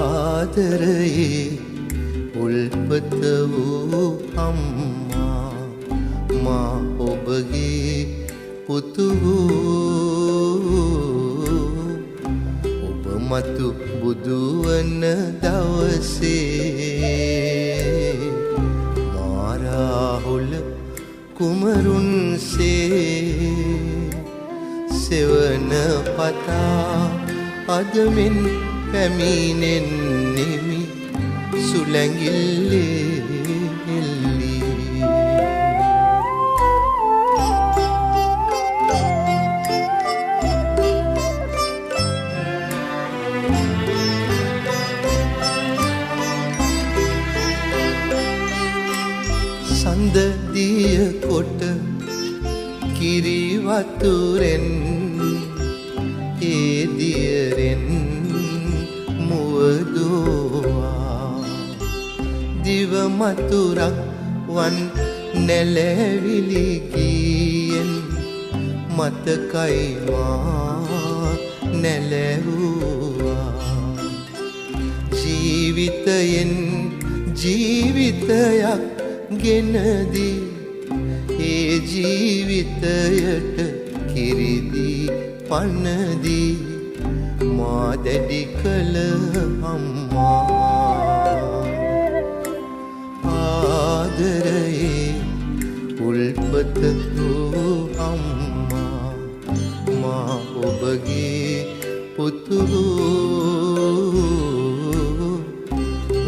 ආදරයේ උල්පත වූ අම්මා මා ඔබගේ පුතු ඔබ මතු බුදු වන දවසේ මා රාහුල කුමරුන්සේ සෙවන පතා අදමින් පැමිණෙන්නෙමි සුලැඟිල්ලේ එල්ලී. සඳදිය කොට කිරි වතුරෙන් ඒ දියරෙන් මුවදෝවා දිව මතුරක් වන් නැලවිලි ගියෙන් මතකයි මා නැලවුවා ජීවිතයෙන් ජීවිතයක් ගෙනදී ඒ ජීවිතයට කිරිදී පනදී මා දැඩි කළ අම්මා ආදරයේ උල්පත වූ අම්මා මා ඔබගේ පුතු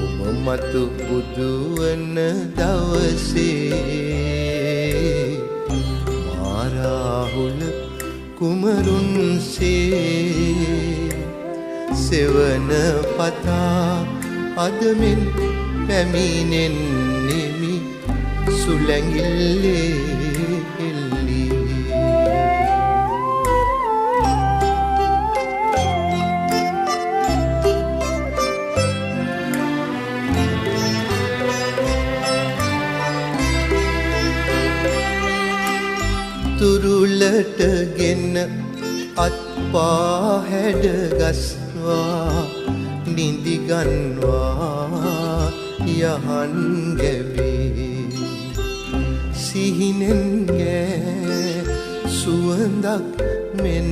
ඔබ මතු බුදු වන දවසේ මා රාහුල කුමරුන්සේ සෙවන පතා අදමින් පැමිණෙන්නෙමි සුලැඟිල්ලේ එල්ලී. තුරුලට ගෙන අත්පා හැඩ ගස්වා නිදිගන්වා යහන් ගැවේ සිහිනෙන් ගෑ සුවඳක් මෙන්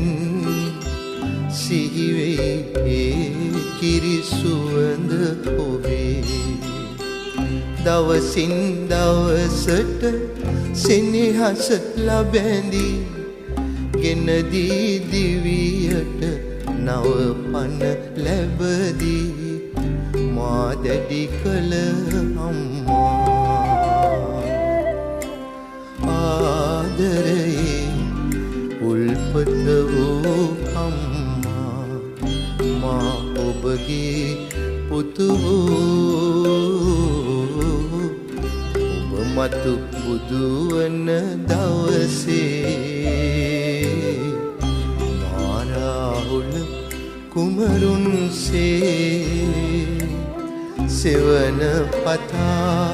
සිහිවෙයි ඒ කිරි සුවඳ ඔබේ දවසින් දවසට සෙනෙහස ලබැඳී ගෙනදී දිවියට නව පන ලැබදී මා දැඩි කළ අම්මා ආදරයේ උල්පත වූ අම්මා මා ඔබගේ පුතු ඔබ මතු බුදු වන දවසේ මා රාහුල කුමරුන්සේ සෙවන පතා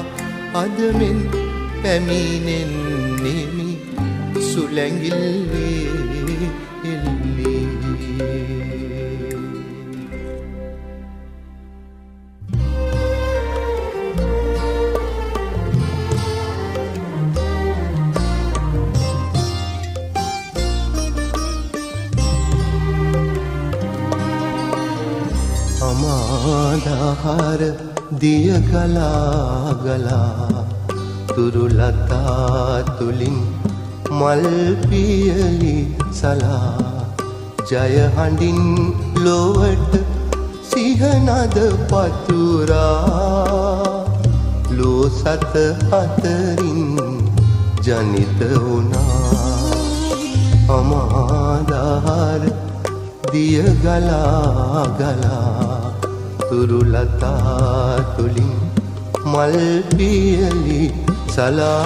අදමින් පැමිණෙන්නෙමි සුලැඟිල්ලේ එල්ලී. අමාදහර දිය ගලා ගලා තුරුලතා තුලින් මල් පියලි සලා ජය හඬින් ලොවට සිහනද පතුරා ලෝ සත අතරින් ජනිත වුණා අමාදහර දිය ගලා ගලා තුරුලතා තුලින් මල් පියලි සලා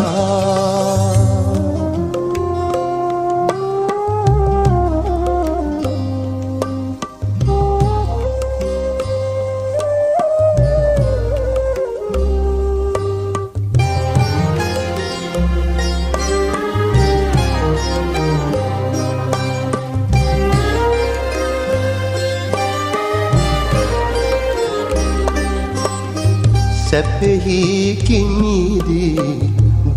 සැපෙහි කිමිදී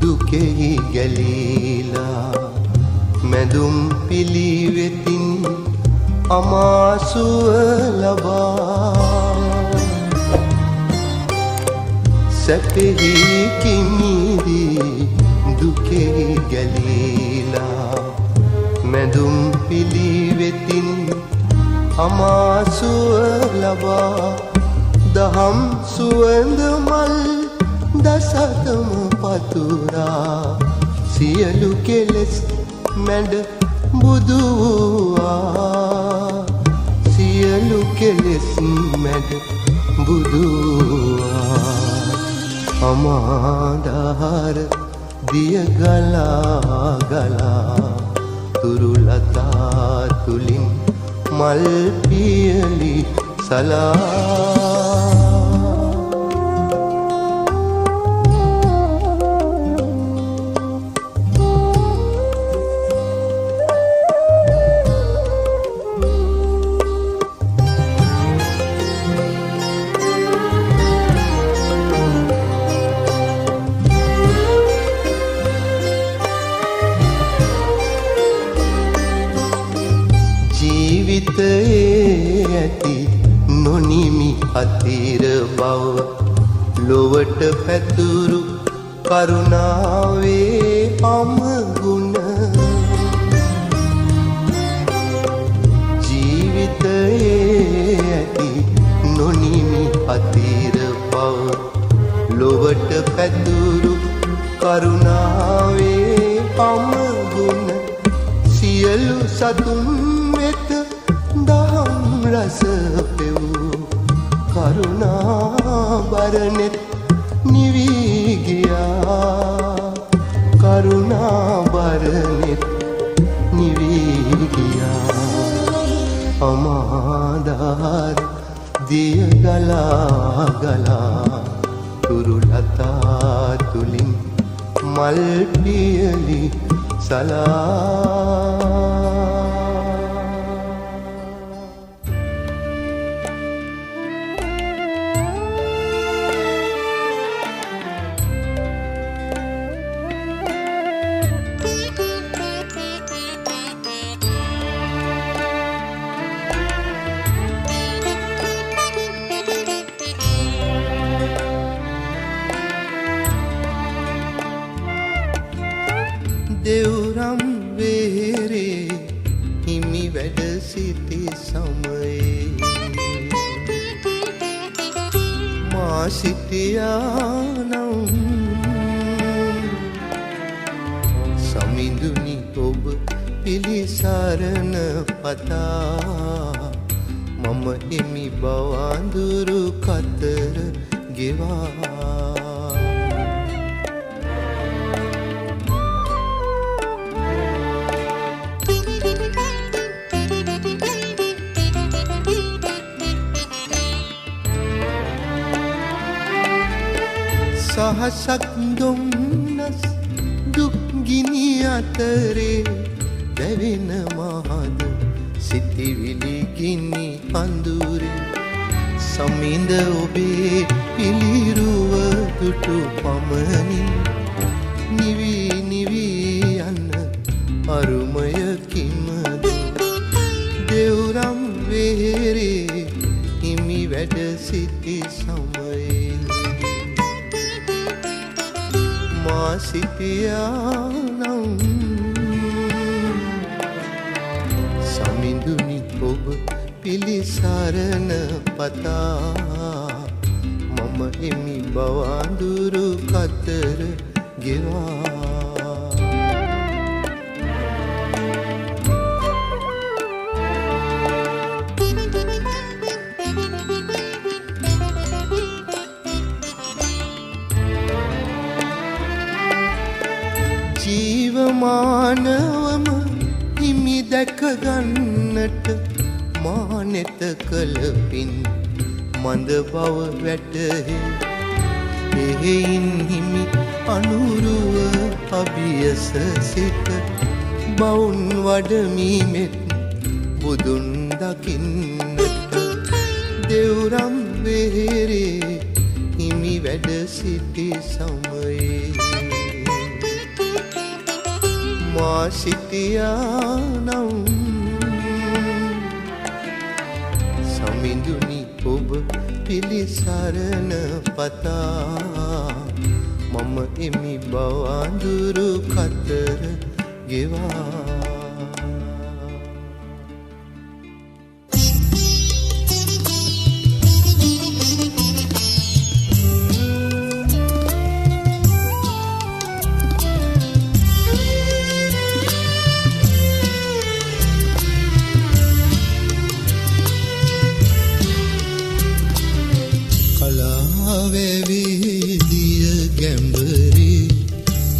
දුකෙහි ගැලීලා මැදුම් පිළිවෙතින් අමාසුව ලබා සැපෙහි කිමිදී දුකෙහි ගැලීලා මැදුම් පිළිවෙතින් අමාසුව ලබා දහම් සුවඳ මල් දසතම පතුරා සියලු කෙලෙස් මැඩ බුදු වූවා සියලු කෙලෙස් මැඩ බුදු වූවා අමාදාර දිය ගලා ගලා තුරුලතා තුලින් මල් පියලි සලා ජීවිතයේ ඇති නොනිමි අතිර බව ලොවට පැතුරු කරුණාවේ අමගුණ ජීවිතයේ ඇති නොනිමි අතිර බව ලොවට පැතුරු කරුණාවේ අමගුණ සියලු සතුන් වෙත දහම් රස පෙවූ කරුණා බරනෙත් නිවී ගියා කරුණා බරනෙත් නිවී ගියා අමාදාර දිය ගලා ගලා තුරුලතා තුලින් මල් පියලි සලා දෙව්රම් වේරේ හිමි වැඩ සිටි සමයේ මා සිටියානම් සමිඳුනි ඔබ පිළිසරණ පතා මම හිමි බවඳුරු කතර ගෙවා සහසක් දුම්නස් දුක් ගිනි අතරේ දැවෙන මහද සිතිවිලි ගිනි අඳුරේ සමිඳ ඔබේ පිළිරුව දුටු පමණින් නිවි නිවි යන අරුමය කිමද දෙව්රම් වේරේ හිමි වැඩ සිටි සමයේ මා සිටියානම් සමිඳුනි ඔබ පිළිසරණ පතා මම හිමි බවඳුරු කතර ගෙවා ජීවමානවම හිමි දැක ගන්නට මා නෙත කළ පින් මන්ද බව වැටහි එහෙයින් හිමි අනුරුව අභියස සිට බවුන් වඩමීමෙත් බුදුන් දකින්නට දෙව්රම් වේරේ හිමි වැඩ සිටි සමයේ මා සිටියා නම් සමිඳුනි ඔබ පිළිසරණ පතා මම එමි බව අඳුරු කතර ගෙවා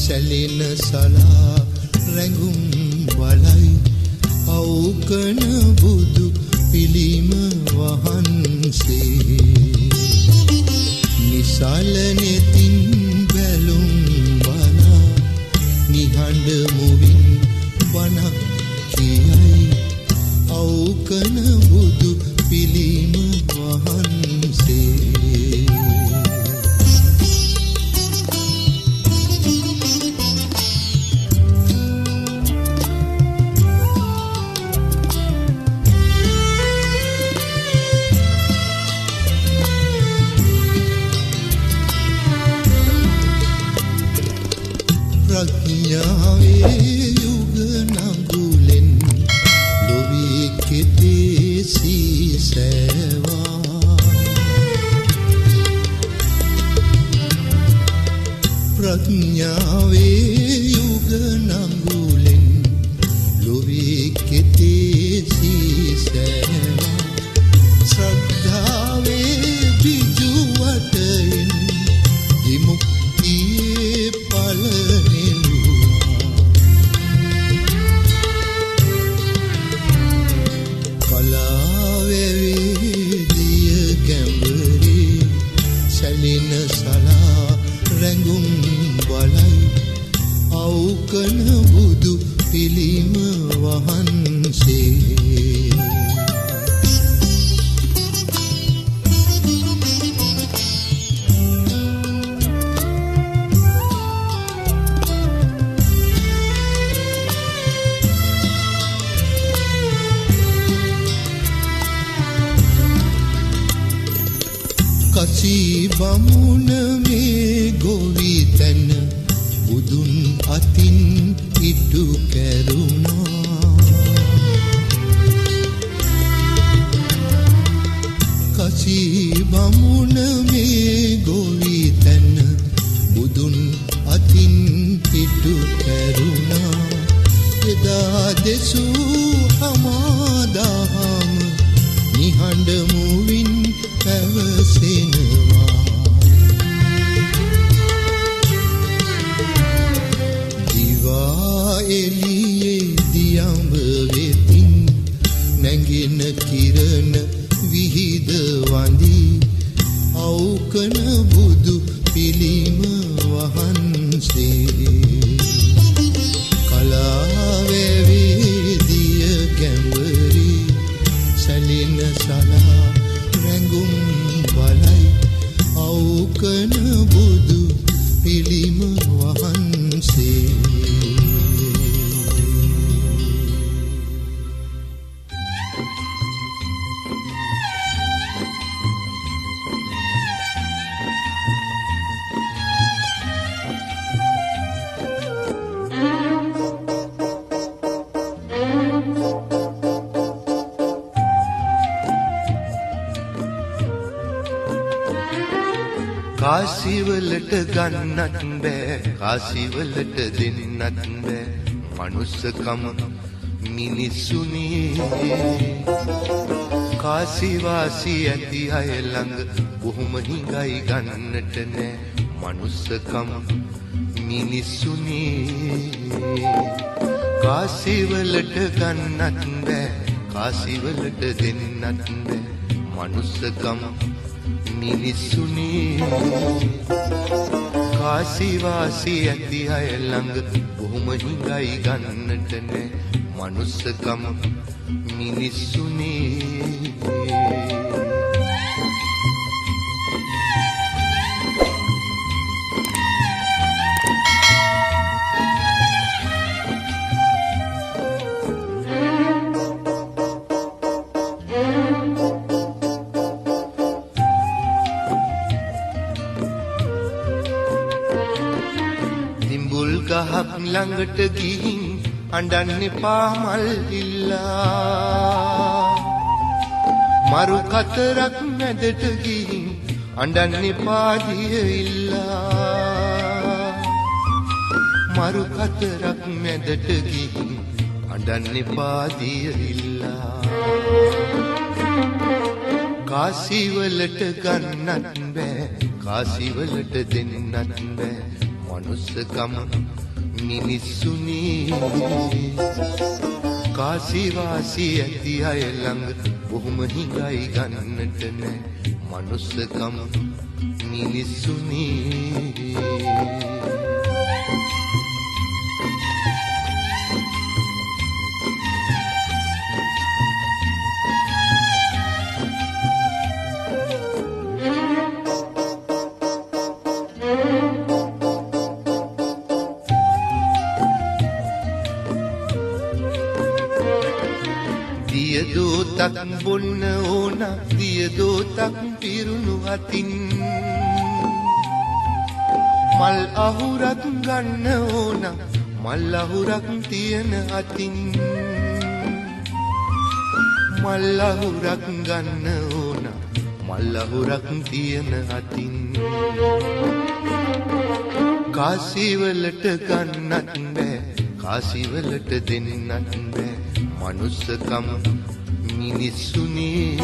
සැලෙන සලා රැඟුම් බලයි අවුකන බුදු පිළිම වහන්සේ නිසල නෙතින් බැලුම් බලා නිහඬ මුවින් බණක් කියයි අවුකන බුදු පිළිම වහන්සේ ප්‍රඥාවේ යුග නඟුලෙන් ලොවේ කෙතේ සීසෑවා ප්‍රඥාවේ යුග නඟුලෙන් ලොවේ කෙතේ සීසෑවා ශ්‍රද්ධාවේ බිජු වටෙන් විමුක්තියේ පලනේ සැලෙන සලා රැඟුම් බලයි අවුකන බුදු පිළිම වහන්සේ කසී බමුණ මේ ගොවි තැන බුදුන් අතින් ඉටු කැරුණා කසී බමුණ මේ ගොවි තැන බුදුන් අතින් ඉටු කැරුණා එදා දෙසූ හමාදහම නිහඬ මුවින් පැවසෙනවා දිවා එළියේ දියඹ වෙතින් නැගින කිරණ විහිද වඳී අවුකන බුදු පිළිම වහන්සේ කලාවැවේ දිය ගැඹුරේ සැලෙන සලා රැඟුම් බලයි අවුකන බුදු පිළිම වහන්සේ කාසිවලට ගන්නත් බෑ කාසිවලට දෙන්නත් බෑ මනුස්සකම මිනිස්සුනේ කාසිවාසී ඇති අය ළඟ බොහොම හිඟයි ගන්නට නෑ මනුස්සකම මිනිස්සුනේ කාසිවලට ගන්නත් බෑ කාසිවලට දෙන්නත් බෑ මනුස්සකම මිනිස්සුනේ කාසිවාසී ඇති අය ළඟ බොහොම හිඟයි ගන්නට නෑ මනුස්සකම මිනිස්සුනේ ගහක් ළඟට ගිහින් අඬන්න එපා මල් ඉල්ලා මරු කතරක් මැදට ගිහින් අඬන්න එපා දිය ඉල්ලා මරු කතරක් මැදට ගිහින් අඬන්න එපා දිය ඉල්ලා කාසිවලට ගන්නත් බෑ කාසිවලට දෙන්නත් බෑ මනුස්සකම මිනිස්සුනේ කාසිවාසී ඇති අය ළඟ බොහොම හිඟයි ගන්නට නෑ මනුස්සකම මිනිස්සුනේ දියදෝතක් බොන්න ඕන දියදෝතක් පිරුණු අතින් මල් අහුරක් ගන්න ඕන මල් අහුරක් තියෙන අතින් මල් අහුරක් ගන්න ඕන මල් අහුරක් තියෙන අතින් කාසිවලට ගන්නත් බෑ කාසිවලට දෙන්නත් බෑ මනුස්සකම මිනිස්සුනේ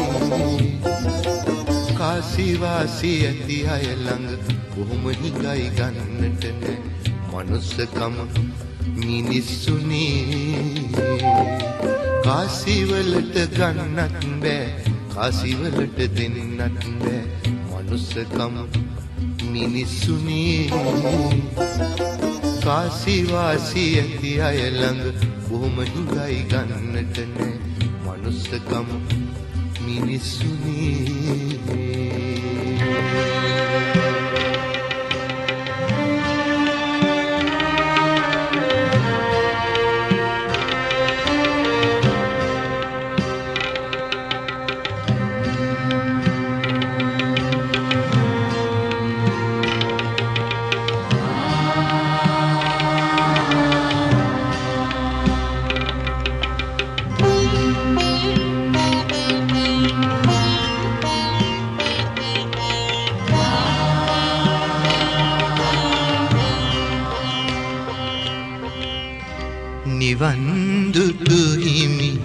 කාසිවාසී ඇති අය ළඟ බොහොම හිඟයි ගන්නට නෑ මනුස්සකම මිනිස්සුනේ කාසිවලට ගන්නත් බෑ කාසිවලට දෙන්නත් බෑ මනුස්සකම මිනිස්සුනේ කාසිවාසී ඇති අය ළඟ බොහොම හිඟයි ගන්නට නෑ මනුස්සකම මිනිස්සුනේ නිවන් දුටු හිමි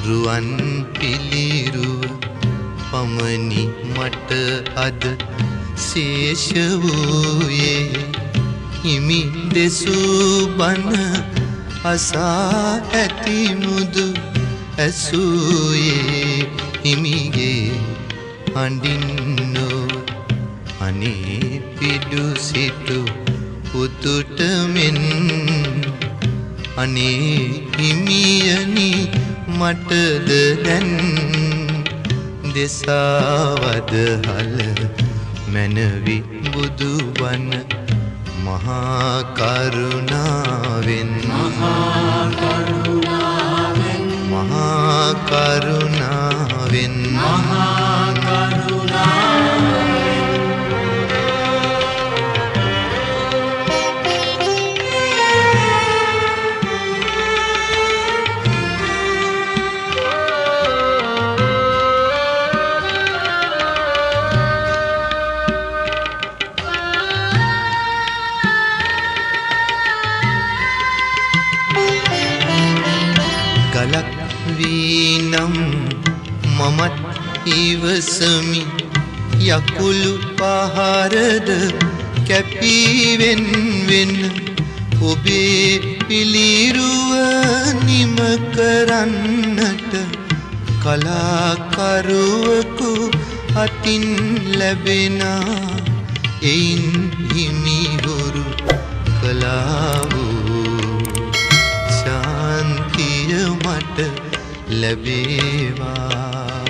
රුවන් පිළිරුව පමණි මට අද ශේෂ වූයේ හිමි දෙසූ බණ අසා ඇති මුදු ඇසූයේ හිමිගේ හඬින්නෝ අනේ පිඩු සිටු පුතුට මෙන් අනේ හිමියනි මටද දැන් දෙසවදහල මැනවි බුදුබණ මහා කරුණාවෙන් මහා කරුණාවෙන් මහා කරුණාවෙන් මහා කරුණාවෙන් ගලක් වීනම් මමත් ඉවසමි යකුළු පහරද කැපීවෙන් වෙන ඔබේ පිළිරුව නිම කරන්නට කලාකරුවකු අතින් ලැබෙනා එයින් හිමිහුරු කලා වූ ශාන්තිය මට ලැබේවා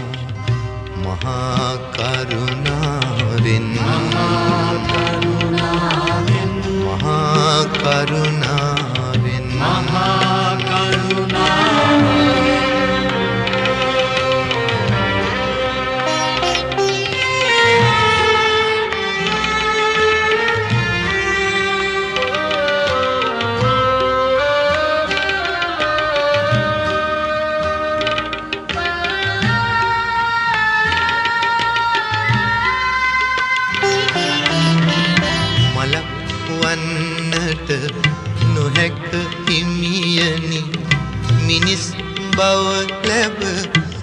මහා කරුණාවෙන් මහා කරුණාවෙන් මහා කරුණාවෙන් මහා කරුණාවෙන් නොහැක හිමියනි මිනිස් බව ලැබ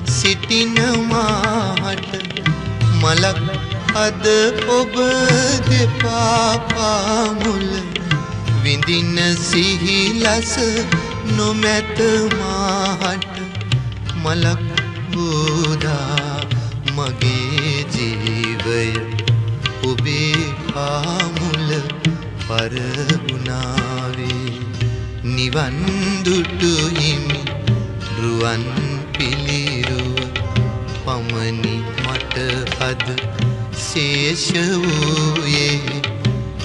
සිටින මාහට මලක් අද ඔබ දෙපා පාමුල විඳින සිහිලස නොමැත මාහට මලක් බෝදා මගේ ජීවය ඔබේ පාමුල පරගුණාවේ නිවන් දුටු හිමි රුවන් පිළිරුව පමණි මට අද ශේෂ වූයේ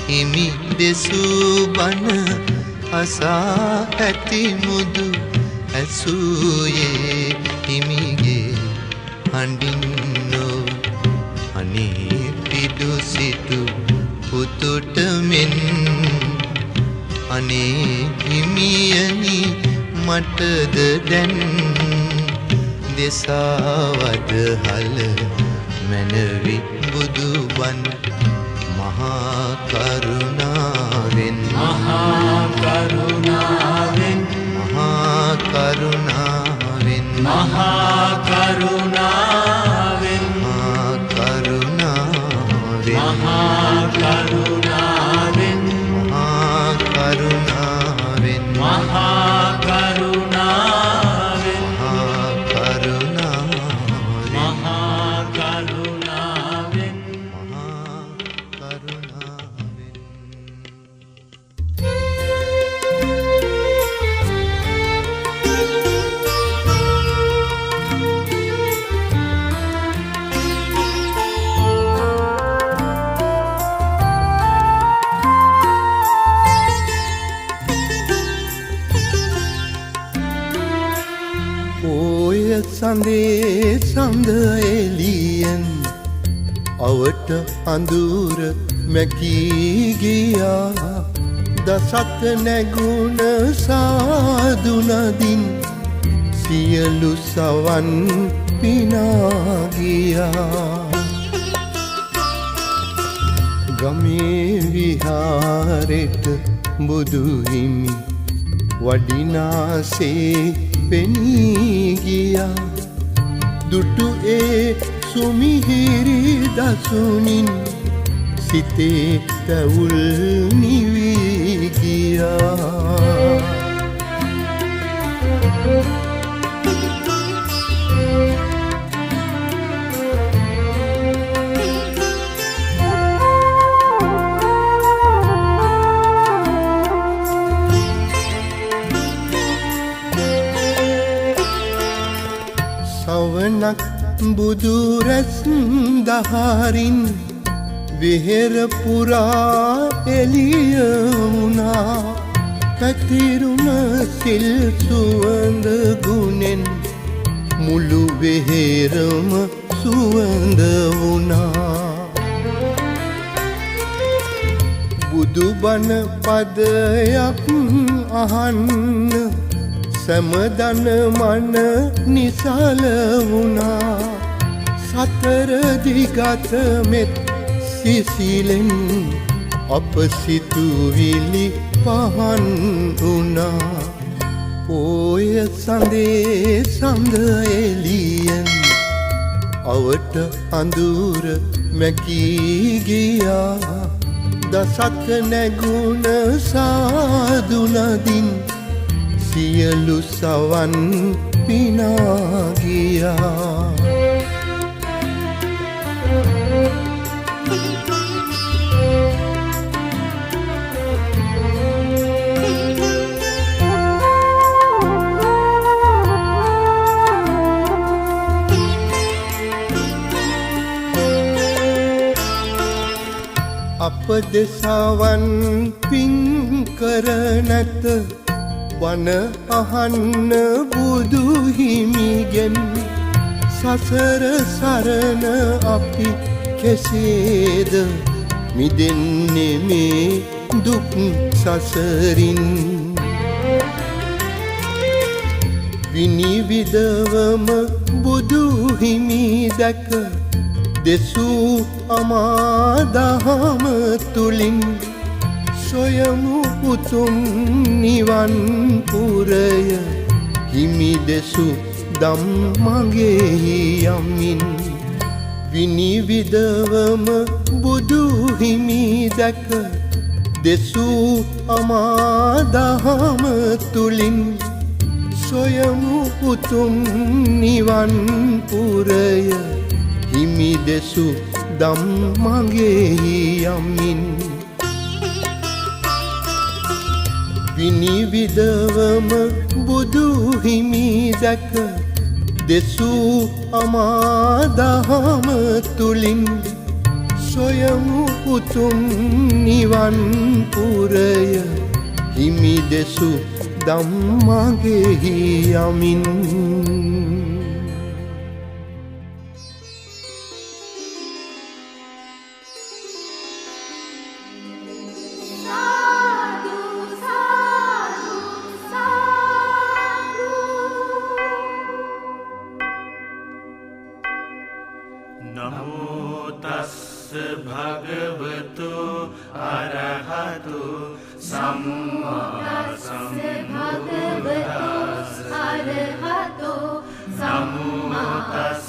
හිමි දෙසූ බණ අසා ඇති මුදු ඇසූයේ හිමිගේ හඬින් නොව අනේ පිඩු සිටු පුතුට මෙන් අනේ හිමියනි මටද දැන් දෙසාවද හල මැනවි බුදුබන් මහා කරුණාවෙන් මහා කරුණාවෙන් මහා කරුණාවෙන් මහා කරුණාවෙන් මහා කරුණාවෙන් මහා කරුණාවෙන් මහා කරුණාවෙන් මහා කරුණාවෙන් මහා කරුණාවෙන් මහා කරුණාවෙන් මහා කරුණාවෙන් ඔය සඳේ සඳ එළියෙන් අවට අඳුර මැකී ගියා දසත නැගුණ සාදු නදින් සියලු සවන් පිනා ගියා ගමේ විහාරෙට බුදු හිමි වඩිනාසේ පෙනී ගියා දුටු ඒ සුමිහිරි දසුනින් සිතේ තැවුල් නිවී ගියා සවනක් බුදු රැස් දහරින් වෙහෙර පුරා එළිය වුණා පැතිරුණ සිල් සුවඳ ගුණෙන් මුළු වෙහෙරම සුවඳ වුණා බුදුබණ පදයක් අහන්න සමදන මන නිසල වුණා සතර දිගත මෙත් සිසිලෙන් අප සිතුවිලි පහන් වුණා පෝය සඳේ සඳ එළියෙන් අවට අඳුර මැකී ගියා දසක නැගුණ සාදු නදින් සියලු සවන් පිනා ගියා අප දෙසවන් පින් කර නැත වන අහන්න බුදු හිමිගෙන් සසර සරණ අපි කෙසේද මිදෙන්නේ මේ දුක් සසරින් විනිවිදවම බුදු හිමි දැක දෙසූ අමා දහම තුලින් සොයමු උතුම් නිවන් පුරය හිමි දෙසු දම් මගෙහි යමින් විනිවිදවම බුදු හිමි දැක දෙසූ අමාදහම තුලින් සොයමු උතුම් නිවන් පුරය හිමි දෙසු දම් මගෙහි යමින් විනිවිදවම බුදු හිමි දැක දෙසූ අමාදහම තුලින් සොයමු උතුම් නිවන් පුරය හිමි දෙසු දම් මගෙහි යමින් නමෝ තස්ස භගවතු අරහතු සම්මා සම්බුද්දස්ස නමෝ තස්ස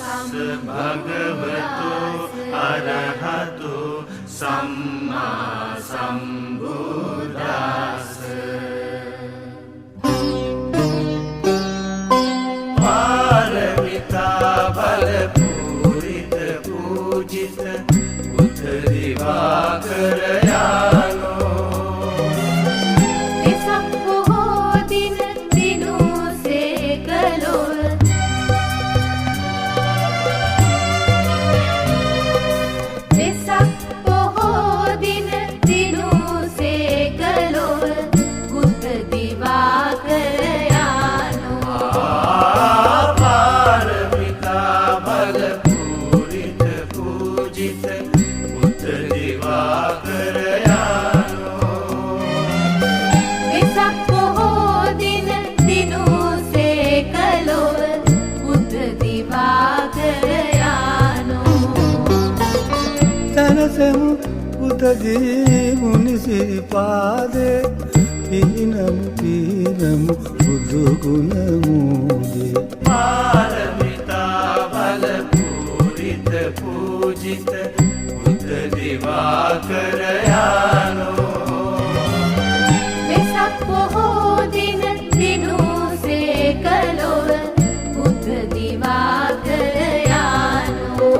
භගවතු අරහතු සම්මා සම්බුද්දස්ස පාරමිතා බල पूजित बुद्ध दिवाकर यानो दिन दिनों से कलो दिन दिनों से कलो बुद्ध दिवाकर यानो पारमिता बल बुद्ध दिवाकर यानो दिन दिनों से कलो बुद्ध दिवाकर यानो තනසමු පුදදී මුනි සිරිපාදේ පිනමු පිනමු බුදු ගුණ මූදේ පාරමිතා බල पूजित बुद्ध दिवाकर यानो दिन दिनों से कलो बुद्ध दिवाकर यानो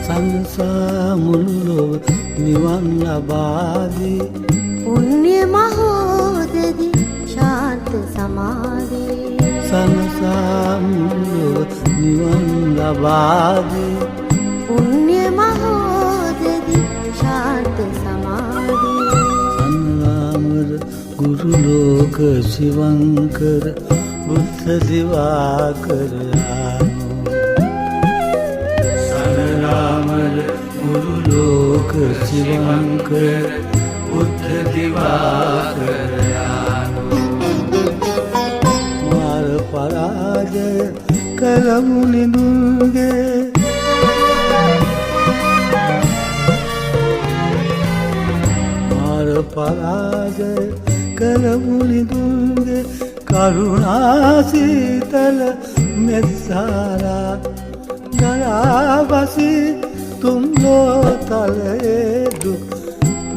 සංසා මුල්ලොව නිවන් ලබාදී පුණ්‍ය මහෝදදි ශාන්ත සමාධි සංසා මුල්ලොව නිවන් ලබාදී පුණ්‍ය මහෝදදි ශාන්ත සමාධි සන්නාමර ගුරු ලෝක ශිවංකර බුද්ධ දිවාකර යානෝ සනරාමර ගුරු ලෝක ශිවංකර බුද්ධ දිවාකර යානෝ මාර පරාජය කලමු නිදුන්ගේ පරාජය කලමු නිදුන්ගේ කරුණාසීතල මෙත්සාරා ගරාවසි තුම්ලෝතලයේ දුක්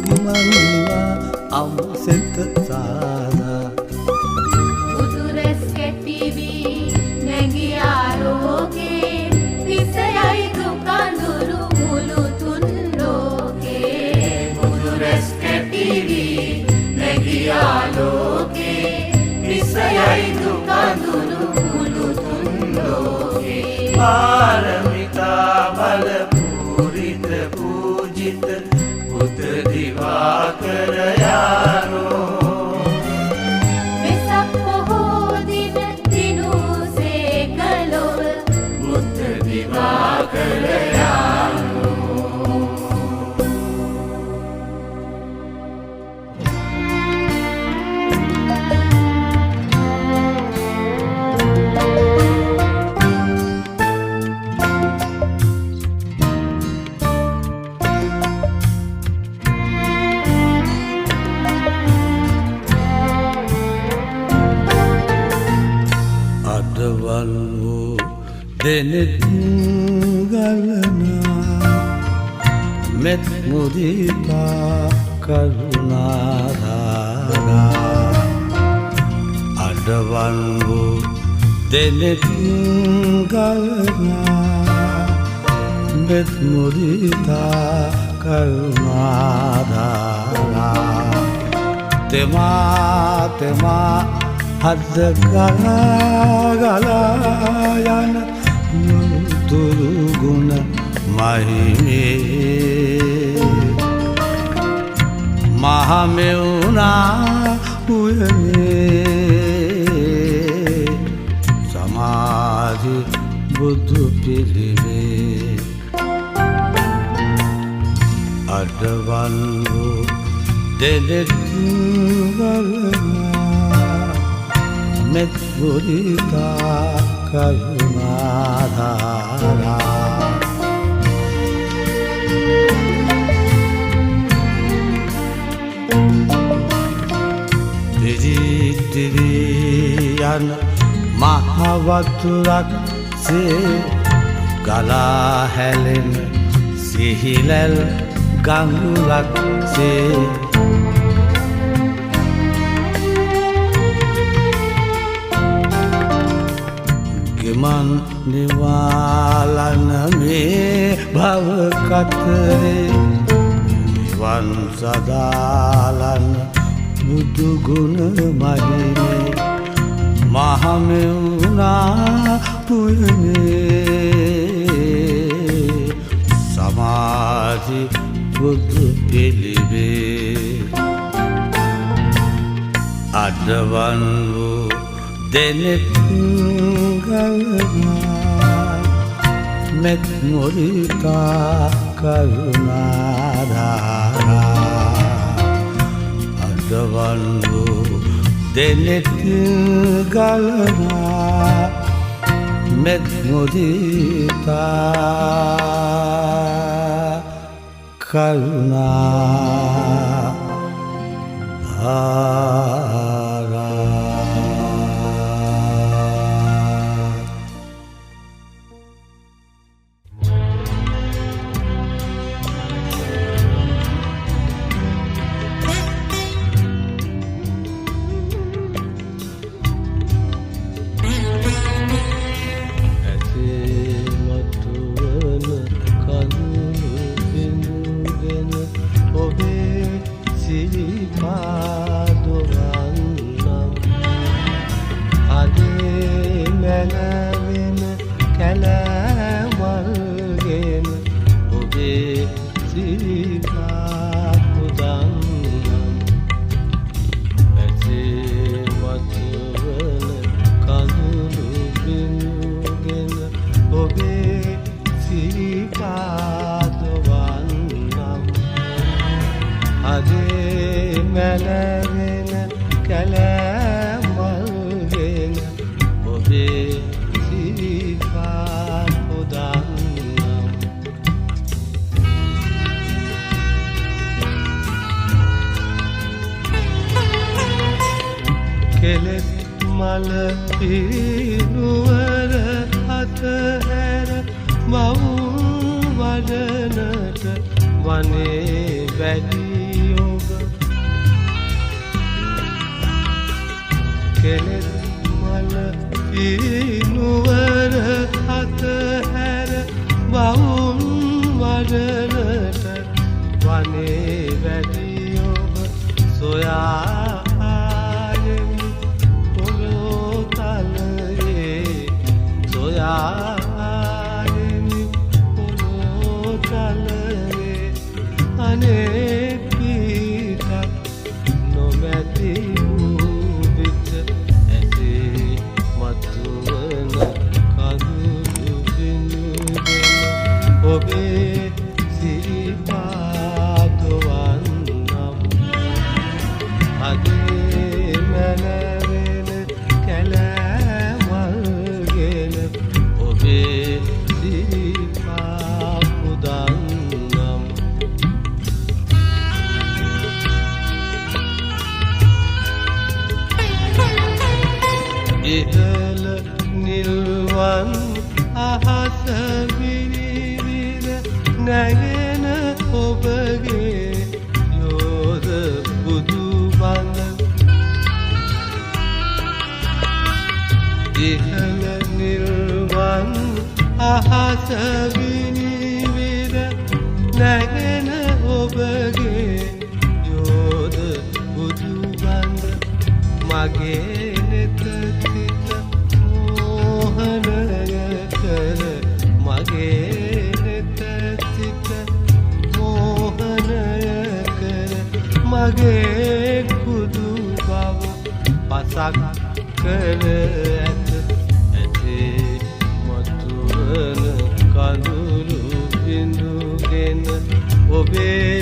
දිමන්වා අම්සෙත සාදා උතුරස් කැටිවි නැගී ආරෝගේ විසයයි දුකඳුරු මුළු තුන් ලෝකේ උතුරස් කැටිවි නැගී ආරෝගේ විසයයි දුකඳුරු මුළු තුන් ලෝකේ පාරමිතා බල पूजित बुद्ध दिवाकर यानो दिन दिनों से कलो बुद्ध दिवाकर यानो දෙනෙත් ගලනා මෙත් මුදිතා කරුණාධාරා අඩවන් වූ දෙනෙත් ගලනා මෙත් මුදිතා කරුණාධාරා තෙමා තෙමා හද ගලා යන නුතුරු ගුණ මහිමේ මහමෙවුනා උයනේ සමාධි බුදු පිළිවේ අඩවන් වූ දෙනෙත් ගලනා මෙත් මුදිතා කරුණාධාරා දිදී යන මහවතුරක් සේ ගලා හැලෙන සිහිලල් ගඟුලක් සේ ගෙමන් නිවාලන මේ භව කතරේ නිවන් සදාලන බුදු ගුණ මහිමේ මහමෙවුනා පුයනේ සමාධි බුදු පිළිවේ අඩවන් වූ දෙනෙත් ගලනා මෙත් මුදිතා කරුණාධාරා අඩවන් වූ දෙනෙත් ගලනා මෙත් මුදිතා කරුණාධාරා කෙලෙස් මල පිනුවර අතහැර මවුන් වඩනට වනේ වැඩි ඔබ කෙලෙස් මල පිනුවර අතහැර මවුන් වඩනට වනේ වැඩි ඔබ සොයා ඔබගේ යෝධ බුදු බඳ ඉහළ නිර්වන් අහස විනිවිද නැගෙන ඔබගේ යෝධ බුදු බඳ මගේ නෙත සිත මෝහනය කර මගේ නෙත සිත මෝහනය කර මගේ බුදු බව පසක් කර ඇත ඇතේ මතුවන කඳුළු බිඳුගෙන ඔබේ